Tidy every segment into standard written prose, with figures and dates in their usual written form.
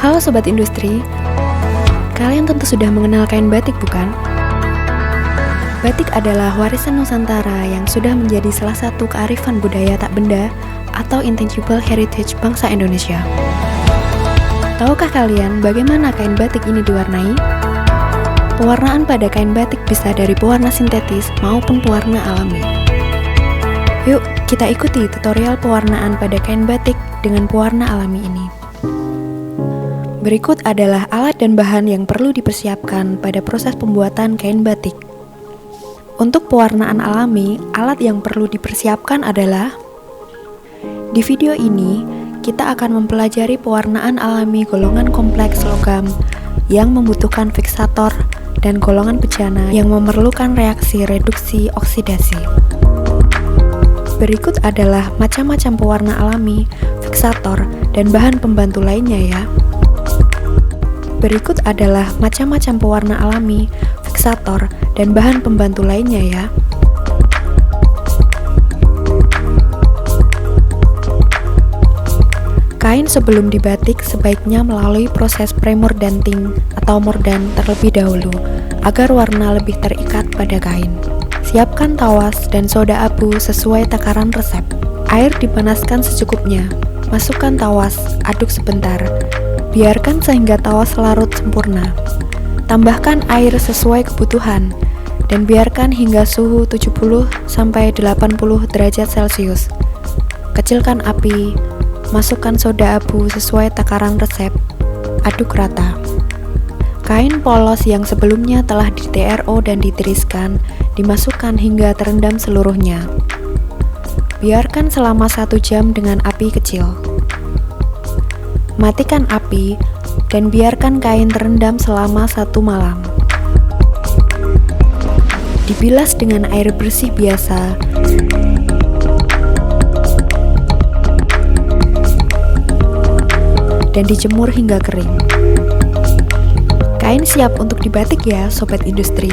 Halo Sobat Industri, kalian tentu sudah mengenal kain batik bukan? Batik adalah warisan Nusantara yang sudah menjadi salah satu kearifan budaya tak benda atau intangible heritage bangsa Indonesia. Tahukah kalian bagaimana kain batik ini diwarnai? Pewarnaan pada kain batik bisa dari pewarna sintetis maupun pewarna alami. Yuk, kita ikuti tutorial pewarnaan pada kain batik dengan pewarna alami ini. Berikut adalah alat dan bahan yang perlu dipersiapkan pada proses pembuatan kain batik. Untuk pewarnaan alami, alat yang perlu dipersiapkan adalah: di video ini, kita akan mempelajari pewarnaan alami golongan kompleks logam yang membutuhkan fiksator dan golongan bejana yang memerlukan reaksi reduksi oksidasi. Berikut adalah macam-macam pewarna alami, fiksator, dan bahan pembantu lainnya ya. Berikut adalah macam-macam pewarna alami, fiksator, dan bahan pembantu lainnya ya. Kain sebelum dibatik sebaiknya melalui proses pre-mordanting atau mordan terlebih dahulu agar warna lebih terikat pada kain. Siapkan tawas dan soda abu sesuai takaran resep. Air dipanaskan secukupnya. Masukkan tawas, aduk sebentar. Biarkan sehingga tawas larut sempurna. Tambahkan air sesuai kebutuhan dan biarkan hingga suhu 70-80 derajat Celcius. Kecilkan api. Masukkan soda abu sesuai takaran resep. Aduk rata. Kain polos yang sebelumnya telah di TRO dan ditiriskan dimasukkan hingga terendam seluruhnya. Biarkan selama 1 jam dengan api kecil. Matikan api dan biarkan kain terendam selama 1 malam. Dibilas dengan air bersih biasa. Dan dijemur hingga kering. Kain siap untuk dibatik ya, Sobat Industri.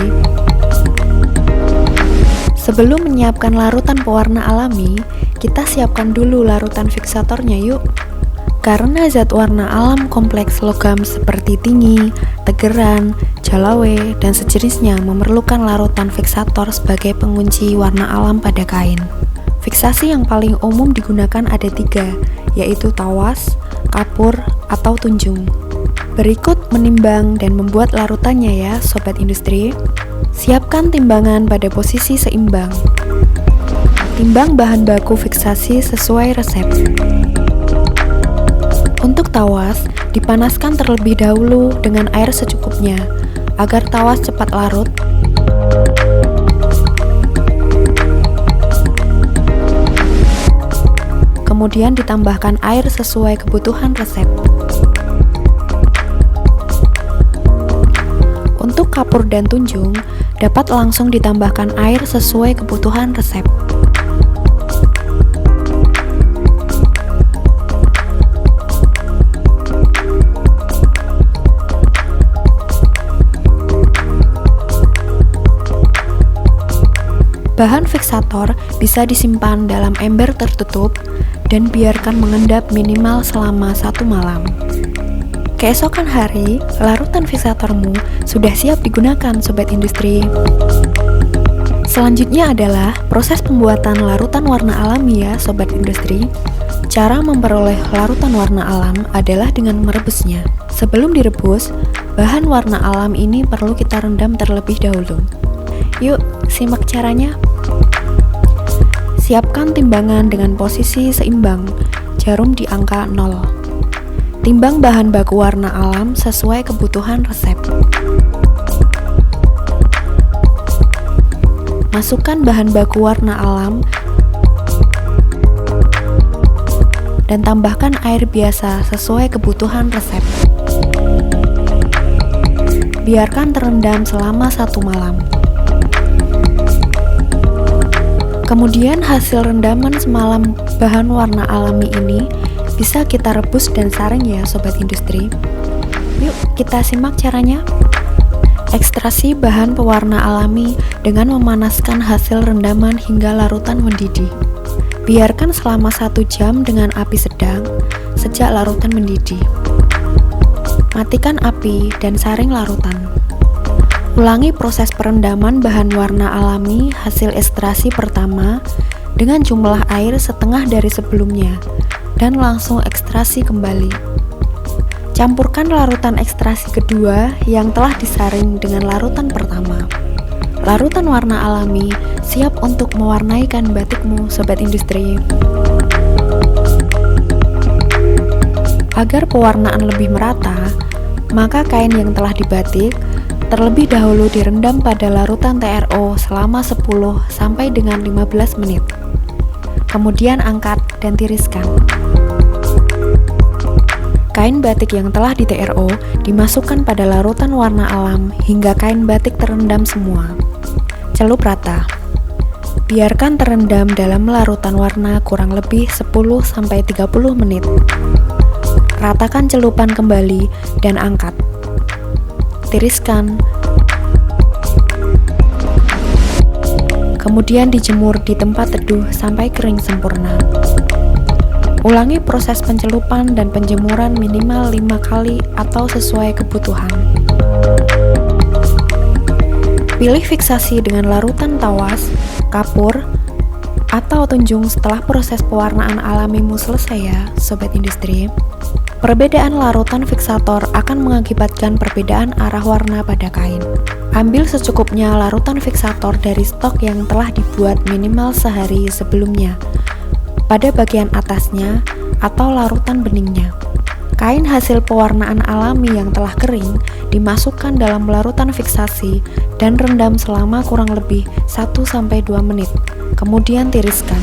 Sebelum menyiapkan larutan pewarna alami, kita siapkan dulu larutan fiksatornya yuk. Karena zat warna alam kompleks logam seperti tinggi, tegeran, jalawe, dan sejenisnya memerlukan larutan fiksator sebagai pengunci warna alam pada kain. Fiksasi yang paling umum digunakan ada 3, yaitu tawas, kapur, atau tunjung. Berikut menimbang dan membuat larutannya ya, Sobat Industri. Siapkan timbangan pada posisi seimbang. Timbang bahan baku fiksasi sesuai resep. Untuk tawas, dipanaskan terlebih dahulu dengan air secukupnya, agar tawas cepat larut. Kemudian ditambahkan air sesuai kebutuhan resep. Untuk kapur dan tunjung, dapat langsung ditambahkan air sesuai kebutuhan resep. Bahan fiksator bisa disimpan dalam ember tertutup dan biarkan mengendap minimal selama 1 malam. Keesokan hari, larutan fiksatormu sudah siap digunakan, Sobat Industri. Selanjutnya adalah proses pembuatan larutan warna alami ya, Sobat Industri. Cara memperoleh larutan warna alam adalah dengan merebusnya. Sebelum direbus, bahan warna alam ini perlu kita rendam terlebih dahulu. Yuk, simak caranya. Siapkan timbangan dengan posisi seimbang, jarum di angka 0. Timbang bahan baku warna alam sesuai kebutuhan resep. Masukkan bahan baku warna alam dan tambahkan air biasa sesuai kebutuhan resep. Biarkan terendam selama 1 malam. Kemudian hasil rendaman semalam bahan warna alami ini bisa kita rebus dan saring ya, Sobat Industri. Yuk kita simak caranya. Ekstraksi bahan pewarna alami dengan memanaskan hasil rendaman hingga larutan mendidih. Biarkan selama 1 jam dengan api sedang sejak larutan mendidih. Matikan api dan saring larutan. Ulangi proses perendaman bahan warna alami hasil ekstraksi pertama dengan jumlah air setengah dari sebelumnya dan langsung ekstraksi kembali. Campurkan larutan ekstraksi kedua yang telah disaring dengan larutan pertama. Larutan warna alami siap untuk mewarnai kain batikmu, sobat industri. Agar pewarnaan lebih merata, maka kain yang telah dibatik terlebih dahulu direndam pada larutan TRO selama 10 sampai dengan 15 menit. Kemudian angkat dan tiriskan. Kain batik yang telah di TRO dimasukkan pada larutan warna alam hingga kain batik terendam semua. Celup rata. Biarkan terendam dalam larutan warna kurang lebih 10 sampai 30 menit. Ratakan celupan kembali dan angkat. Tiriskan. Kemudian dijemur di tempat teduh sampai kering sempurna. Ulangi proses pencelupan dan penjemuran minimal 5 kali atau sesuai kebutuhan. Pilih fiksasi dengan larutan tawas, kapur, atau tunjung setelah proses pewarnaan alamimu selesai ya, sobat industri. Perbedaan larutan fiksator akan mengakibatkan perbedaan arah warna pada kain. Ambil secukupnya larutan fiksator dari stok yang telah dibuat minimal sehari sebelumnya, pada bagian atasnya atau larutan beningnya. Kain hasil pewarnaan alami yang telah kering dimasukkan dalam larutan fiksasi dan rendam selama kurang lebih 1-2 menit. Kemudian tiriskan.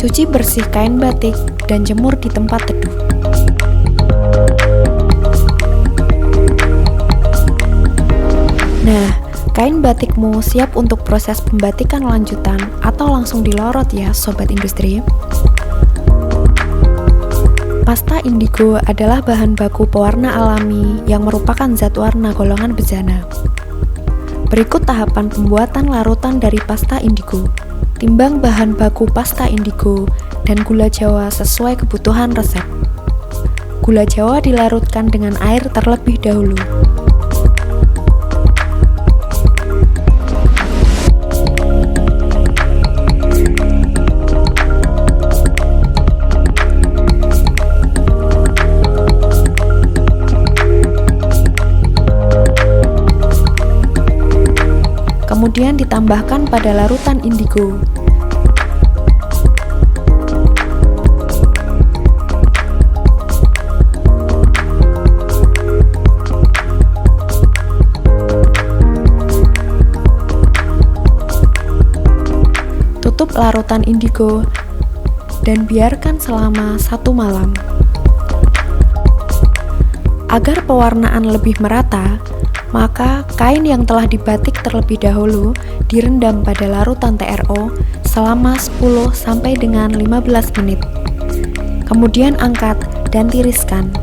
Cuci bersih kain batik dan jemur di tempat teduh. Nah, kain batikmu siap untuk proses pembatikan lanjutan atau langsung dilorot ya, sobat industri. Pasta indigo adalah bahan baku pewarna alami yang merupakan zat warna golongan bejana. Berikut tahapan pembuatan larutan dari pasta indigo. Timbang bahan baku pasta indigo dan gula jawa sesuai kebutuhan resep. Gula jawa dilarutkan dengan air terlebih dahulu. Kemudian ditambahkan pada larutan indigo. Tutup larutan indigo dan biarkan selama 1 malam. Agar pewarnaan lebih merata, maka kain yang telah dibatik terlebih dahulu direndam pada larutan TRO selama 10 sampai dengan 15 menit. Kemudian angkat dan tiriskan.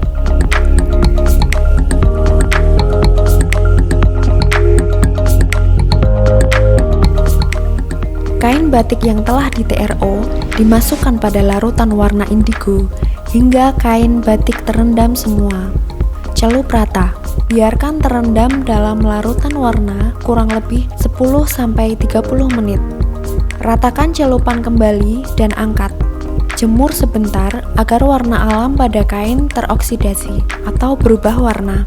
Kain batik yang telah di TRO dimasukkan pada larutan warna indigo hingga kain batik terendam semua. Celup rata. Biarkan terendam dalam larutan warna kurang lebih 10-30 menit. Ratakan celupan kembali dan angkat. Jemur sebentar agar warna alam pada kain teroksidasi atau berubah warna.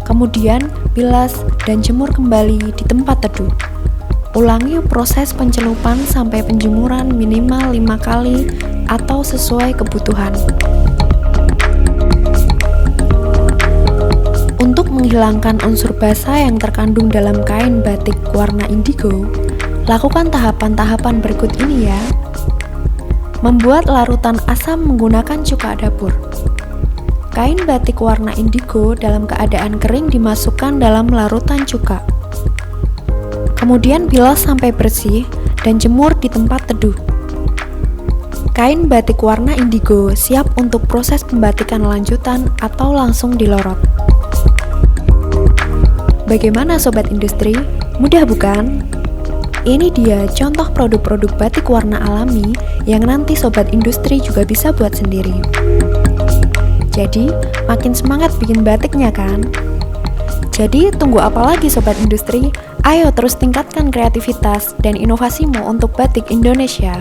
Kemudian bilas dan jemur kembali di tempat teduh. Ulangi proses pencelupan sampai penjemuran minimal 5 kali atau sesuai kebutuhan. Untuk menghilangkan unsur basah yang terkandung dalam kain batik warna indigo, lakukan tahapan-tahapan berikut ini ya. Membuat larutan asam menggunakan cuka dapur. Kain batik warna indigo dalam keadaan kering dimasukkan dalam larutan cuka. Kemudian bilas sampai bersih dan jemur di tempat teduh. Kain batik warna indigo siap untuk proses pembatikan lanjutan atau langsung dilorot. Bagaimana sobat industri? Mudah bukan? Ini dia contoh produk-produk batik warna alami yang nanti sobat industri juga bisa buat sendiri. Jadi, makin semangat bikin batiknya kan? Jadi, tunggu apa lagi sobat industri? Ayo terus tingkatkan kreativitas dan inovasimu untuk batik Indonesia.